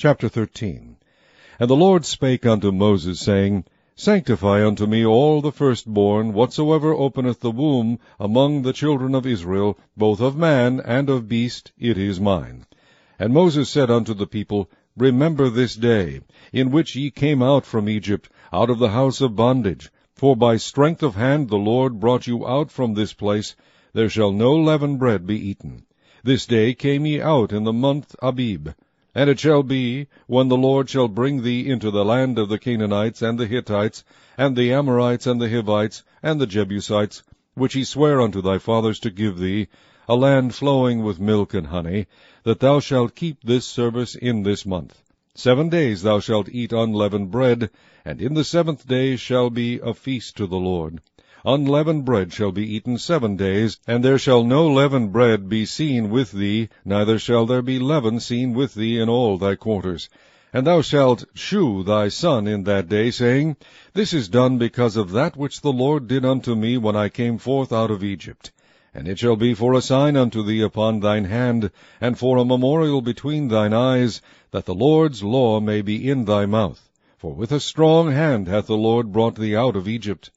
Chapter 13. And the Lord spake unto Moses, saying, Sanctify unto me all the firstborn, whatsoever openeth the womb among the children of Israel, both of man and of beast, it is mine. And Moses said unto the people, Remember this day, in which ye came out from Egypt, out of the house of bondage. For by strength of hand the Lord brought you out from this place. There shall no leavened bread be eaten. This day came ye out in the month Abib. And it shall be, when the Lord shall bring thee into the land of the Canaanites, and the Hittites, and the Amorites, and the Hivites, and the Jebusites, which he sware unto thy fathers to give thee, a land flowing with milk and honey, that thou shalt keep this service in this month. 7 days thou shalt eat unleavened bread, and in the 7th day shall be a feast to the Lord. Unleavened bread shall be eaten 7 days, and there shall no leavened bread be seen with thee, neither shall there be leaven seen with thee in all thy quarters. And thou shalt shew thy son in that day, saying, This is done because of that which the Lord did unto me when I came forth out of Egypt. And it shall be for a sign unto thee upon thine hand, and for a memorial between thine eyes, that the Lord's law may be in thy mouth. For with a strong hand hath the Lord brought thee out of Egypt.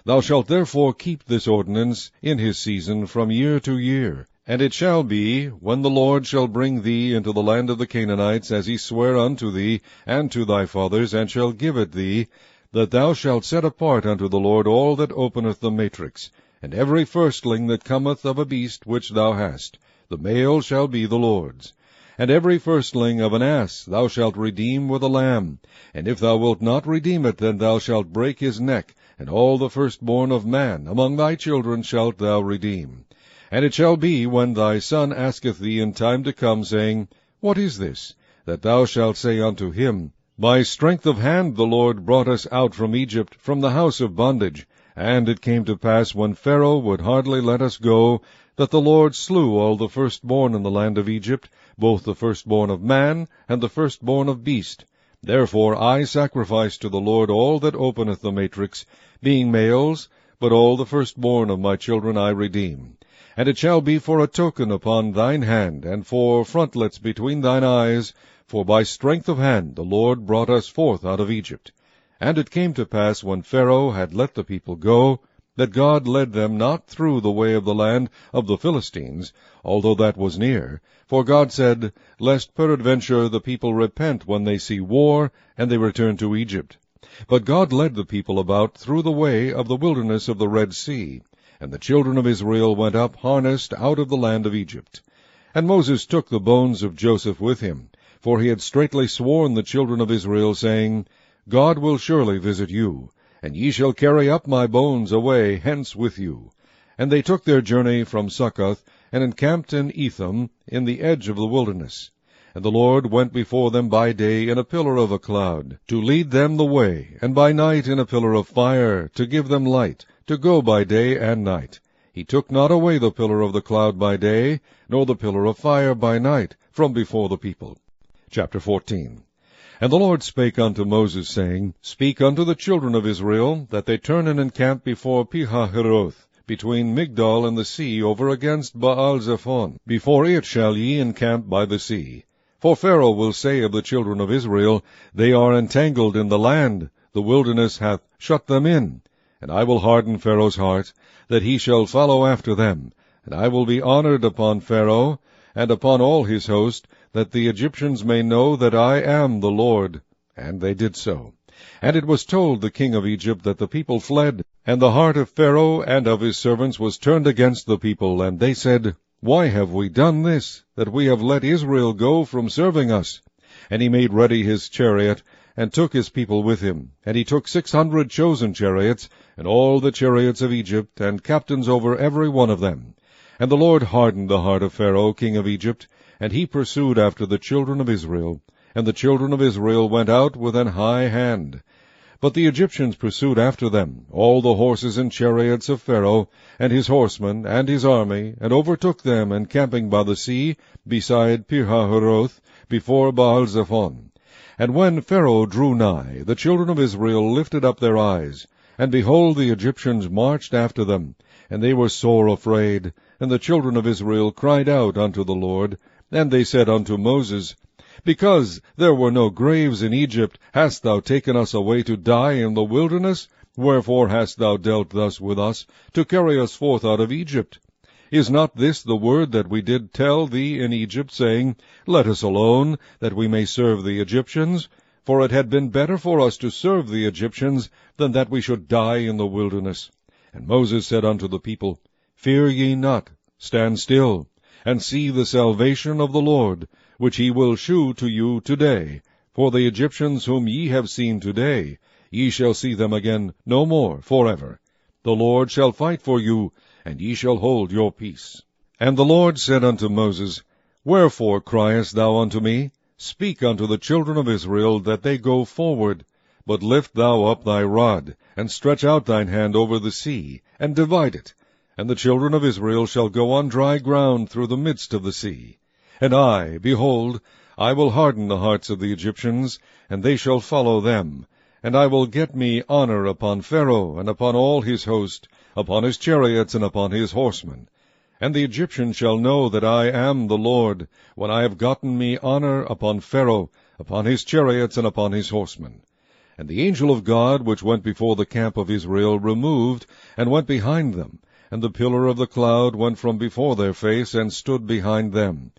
Thou shalt therefore keep this ordinance in his season from year to year. And it shall be, when the Lord shall bring thee into the land of the Canaanites, as he sware unto thee and to thy fathers, and shall give it thee, that thou shalt set apart unto the Lord all that openeth the matrix, and every firstling that cometh of a beast which thou hast. The male shall be the Lord's. And every firstling of an ass thou shalt redeem with a lamb. And if thou wilt not redeem it, then thou shalt break his neck, and all the firstborn of man among thy children shalt thou redeem. And it shall be, when thy son asketh thee in time to come, saying, What is this? That thou shalt say unto him, By strength of hand the Lord brought us out from Egypt, from the house of bondage. And it came to pass, when Pharaoh would hardly let us go, that the Lord slew all the firstborn in the land of Egypt, both the firstborn of man and the firstborn of beast. Therefore I sacrifice to the Lord all that openeth the matrix, being males, but all the firstborn of my children I redeem. And it shall be for a token upon thine hand, and for frontlets between thine eyes, for by strength of hand the Lord brought us forth out of Egypt. And it came to pass, when Pharaoh had let the people go, that God led them not through the way of the land of the Philistines, although that was near. For God said, Lest peradventure the people repent when they see war, and they return to Egypt. But God led the people about through the way of the wilderness of the Red Sea, and the children of Israel went up harnessed out of the land of Egypt. And Moses took the bones of Joseph with him, for he had straitly sworn the children of Israel, saying, God will surely visit you, and ye shall carry up my bones away hence with you. And they took their journey from Succoth, and encamped in Etham, in the edge of the wilderness. And the Lord went before them by day in a pillar of a cloud, to lead them the way, and by night in a pillar of fire, to give them light, to go by day and night. He took not away the pillar of the cloud by day, nor the pillar of fire by night, from before the people. Chapter 14. And the Lord spake unto Moses, saying, Speak unto the children of Israel, that they turn and encamp before Pihahiroth, between Migdol and the sea, over against Baal-zephon. Before it shall ye encamp by the sea. For Pharaoh will say of the children of Israel, They are entangled in the land, the wilderness hath shut them in. And I will harden Pharaoh's heart, that he shall follow after them. And I will be honored upon Pharaoh, and upon all his host, that the Egyptians may know that I am the Lord. And they did so. And it was told the king of Egypt that the people fled, and the heart of Pharaoh and of his servants was turned against the people, and they said, Why have we done this, that we have let Israel go from serving us? And he made ready his chariot, and took his people with him. And he took 600 chosen chariots, and all the chariots of Egypt, and captains over every one of them. And the Lord hardened the heart of Pharaoh king of Egypt, and he pursued after the children of Israel. And the children of Israel went out with an high hand. But the Egyptians pursued after them, all the horses and chariots of Pharaoh, and his horsemen, and his army, and overtook them, encamping by the sea, beside Pihahiroth, before Baal-zephon. And when Pharaoh drew nigh, the children of Israel lifted up their eyes, and behold, the Egyptians marched after them, and they were sore afraid. And the children of Israel cried out unto the Lord, and they said unto Moses, Because there were no graves in Egypt, hast thou taken us away to die in the wilderness? Wherefore hast thou dealt thus with us, to carry us forth out of Egypt? Is not this the word that we did tell thee in Egypt, saying, Let us alone, that we may serve the Egyptians? For it had been better for us to serve the Egyptians, than that we should die in the wilderness. And Moses said unto the people, Fear ye not, stand still, and see the salvation of the Lord, which he will shew to you today. For the Egyptians whom ye have seen today, ye shall see them again no more forever. The Lord shall fight for you, and ye shall hold your peace. And the Lord said unto Moses, Wherefore criest thou unto me? Speak unto the children of Israel, that they go forward. But lift thou up thy rod, and stretch out thine hand over the sea, and divide it. And the children of Israel shall go on dry ground through the midst of the sea. And I, behold, I will harden the hearts of the Egyptians, and they shall follow them. And I will get me honor upon Pharaoh, and upon all his host, upon his chariots, and upon his horsemen. And the Egyptians shall know that I am the Lord, when I have gotten me honor upon Pharaoh, upon his chariots, and upon his horsemen. And the angel of God, which went before the camp of Israel, removed, and went behind them. And the pillar of the cloud went from before their face, and stood behind them.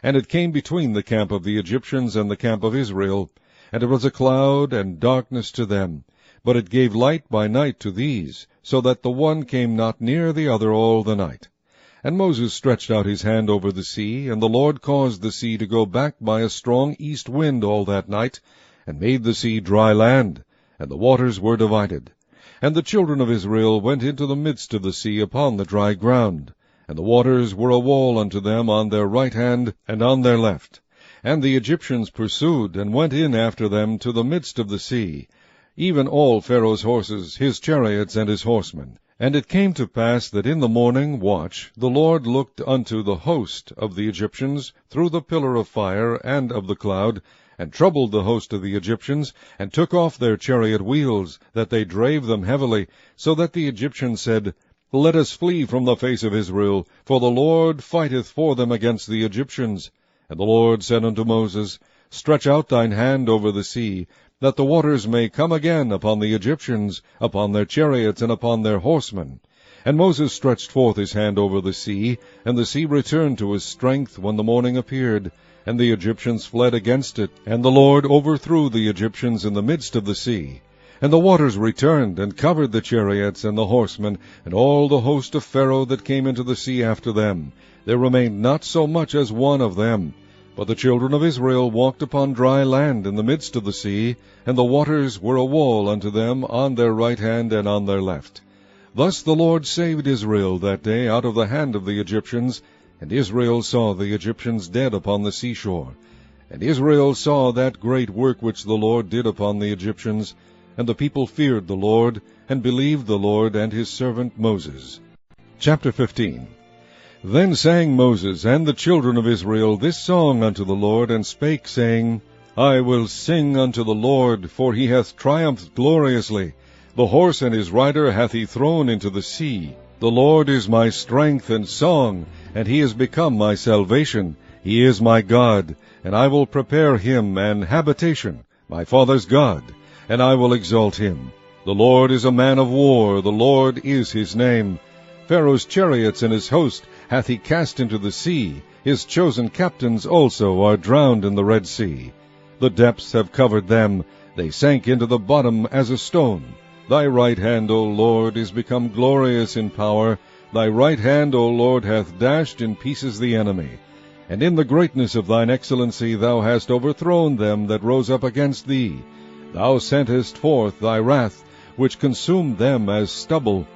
And it came between the camp of the Egyptians and the camp of Israel. And it was a cloud and darkness to them. But it gave light by night to these, so that the one came not near the other all the night. And Moses stretched out his hand over the sea, and the Lord caused the sea to go back by a strong east wind all that night, and made the sea dry land, and the waters were divided. And the children of Israel went into the midst of the sea upon the dry ground, and the waters were a wall unto them on their right hand and on their left. And the Egyptians pursued, and went in after them to the midst of the sea, even all Pharaoh's horses, his chariots, and his horsemen. And it came to pass that in the morning watch the Lord looked unto the host of the Egyptians through the pillar of fire and of the cloud, and troubled the host of the Egyptians, and took off their chariot wheels, that they drave them heavily, so that the Egyptians said, Let us flee from the face of Israel, for the Lord fighteth for them against the Egyptians. And the Lord said unto Moses, Stretch out thine hand over the sea, that the waters may come again upon the Egyptians, upon their chariots, and upon their horsemen. And Moses stretched forth his hand over the sea, and the sea returned to his strength when the morning appeared, and the Egyptians fled against it, and the Lord overthrew the Egyptians in the midst of the sea. And the waters returned, and covered the chariots and the horsemen, and all the host of Pharaoh that came into the sea after them. There remained not so much as one of them. But the children of Israel walked upon dry land in the midst of the sea, and the waters were a wall unto them on their right hand and on their left. Thus the Lord saved Israel that day out of the hand of the Egyptians, and Israel saw the Egyptians dead upon the seashore. And Israel saw that great work which the Lord did upon the Egyptians, and the people feared the Lord, and believed the Lord and his servant Moses. Chapter 15. Then sang Moses and the children of Israel this song unto the Lord, and spake, saying, I will sing unto the Lord, for he hath triumphed gloriously. The horse and his rider hath he thrown into the sea. The Lord is my strength and song, and he is become my salvation. He is my God, and I will prepare him an habitation, my father's God, and I will exalt him. The Lord is a man of war, the Lord is his name. Pharaoh's chariots and his host hath he cast into the sea. His chosen captains also are drowned in the Red Sea. The depths have covered them. They sank into the bottom as a stone. Thy right hand, O Lord, is become glorious in power. Thy right hand, O Lord, hath dashed in pieces the enemy. And in the greatness of thine excellency thou hast overthrown them that rose up against thee. Thou sentest forth thy wrath, which consumed them as stubble.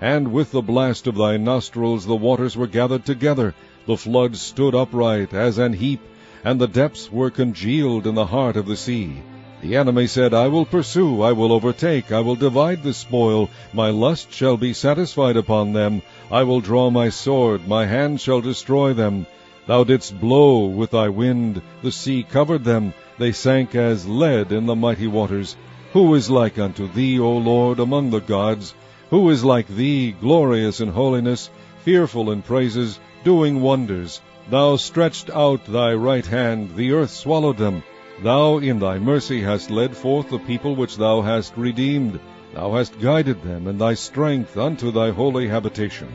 And with the blast of thy nostrils the waters were gathered together. The floods stood upright as an heap, and the depths were congealed in the heart of the sea. The enemy said, I will pursue, I will overtake, I will divide the spoil. My lust shall be satisfied upon them. I will draw my sword, my hand shall destroy them. Thou didst blow with thy wind, the sea covered them. They sank as lead in the mighty waters. Who is like unto thee, O Lord, among the gods? Who is like thee, glorious in holiness, fearful in praises, doing wonders? Thou stretched out thy right hand, the earth swallowed them. Thou in thy mercy hast led forth the people which thou hast redeemed. Thou hast guided them in thy strength unto thy holy habitation.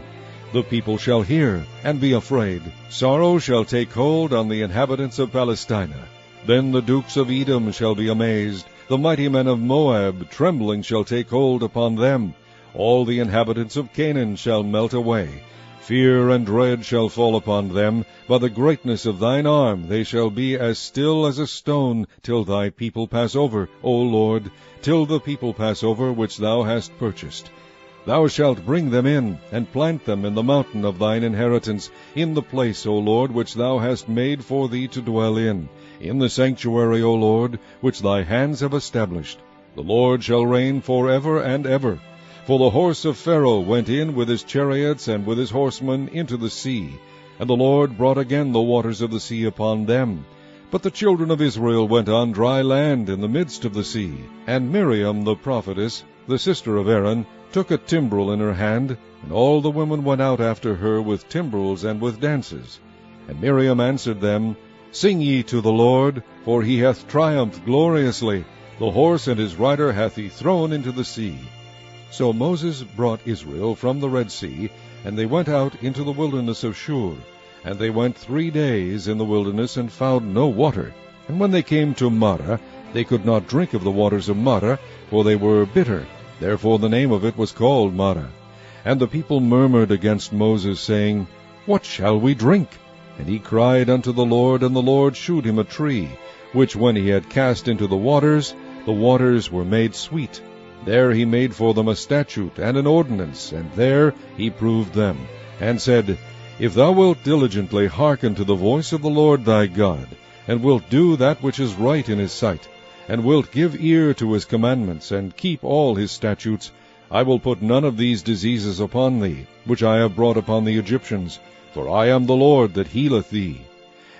The people shall hear, and be afraid. Sorrow shall take hold on the inhabitants of Palestina. Then the dukes of Edom shall be amazed. The mighty men of Moab, trembling, shall take hold upon them. All the inhabitants of Canaan shall melt away. Fear and dread shall fall upon them. By the greatness of thine arm they shall be as still as a stone, till thy people pass over, O Lord, till the people pass over which thou hast purchased. Thou shalt bring them in, and plant them in the mountain of thine inheritance, in the place, O Lord, which thou hast made for thee to dwell in the sanctuary, O Lord, which thy hands have established. The Lord shall reign forever and ever. For the horse of Pharaoh went in with his chariots and with his horsemen into the sea, and the Lord brought again the waters of the sea upon them. But the children of Israel went on dry land in the midst of the sea. And Miriam the prophetess, the sister of Aaron, took a timbrel in her hand, and all the women went out after her with timbrels and with dances. And Miriam answered them, Sing ye to the Lord, for he hath triumphed gloriously. The horse and his rider hath he thrown into the sea. So Moses brought Israel from the Red Sea, and they went out into the wilderness of Shur. And they went 3 days in the wilderness, and found no water. And when they came to Marah, they could not drink of the waters of Marah, for they were bitter. Therefore the name of it was called Marah. And the people murmured against Moses, saying, What shall we drink? And he cried unto the Lord, and the Lord shewed him a tree, which when he had cast into the waters were made sweet. There he made for them a statute and an ordinance, and there he proved them, and said, If thou wilt diligently hearken to the voice of the Lord thy God, and wilt do that which is right in his sight, and wilt give ear to his commandments, and keep all his statutes, I will put none of these diseases upon thee, which I have brought upon the Egyptians, for I am the Lord that healeth thee.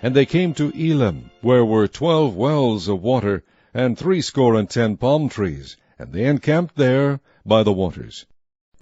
And they came to Elim, where were 12 wells of water, and 70 palm trees, and they encamped there by the waters.